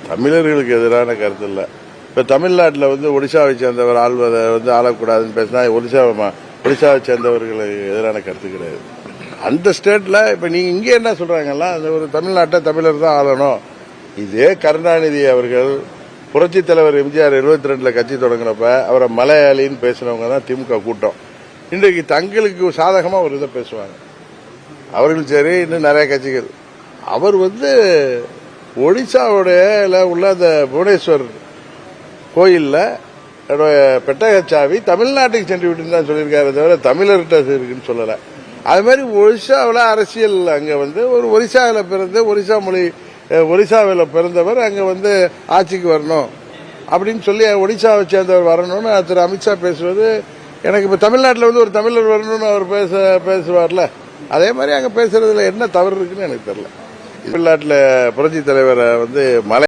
தமிழர்களுக்கு எதிரான கருத்து இல்லை. இப்ப தமிழ்நாட்டில் ஒடிசாவை சேர்ந்தவர் ஆள்வதை ஆளக்கூடாதுன்னு பேசினா ஒடிசாவை சேர்ந்தவர்களுக்கு எதிரான கருத்து கிடையாது. அந்த ஸ்டேட்ல இப்ப நீங்க இங்க என்ன சொல்றாங்கல்ல, அந்த ஒரு தமிழ்நாட்டை தமிழர் தான் ஆளணும். இதே கருணாநிதி அவர்கள் புரட்சி தலைவர் எம்ஜிஆர் 72 கட்சி தொடங்கினப்ப அவரை மலையாளின்னு பேசினவங்க தான் திமுக கூட்டம். இன்றைக்கு தங்களுக்கு சாதகமா ஒரு இதை பேசுவாங்க. அவர்கள் சரி, இன்னும் நிறைய கட்சிகள். அவர் ஒடிசாவுடைய உள்ள அந்த புவனேஸ்வர் கோயில்ல பெட்டகச்சாவி தமிழ்நாட்டுக்கு சென்று விட்டுன்னு தான் சொல்லியிருக்காரு, தவிர தமிழர்கிட்ட இருக்குன்னு சொல்லல. அது மாதிரி ஒடிசாவில் அரசியல் அங்க ஒரு ஒரிசாவில் பிறந்து ஒரிசாவில் பிறந்தவர் அங்க ஆட்சிக்கு வரணும் அப்படின்னு சொல்லி ஒடிசாவை சேர்ந்தவர் வரணும்னு திரு அமித்ஷா பேசுவது எனக்கு இப்ப தமிழ்நாட்டில் ஒரு தமிழர் வரணும்னு அவர் பேசுவார்ல, அதே மாதிரி அங்க பேசுறதுல என்ன தவறு இருக்குன்னு எனக்கு தெரியல. தமிழ்நாட்டில் புரட்சி தலைவரை மலை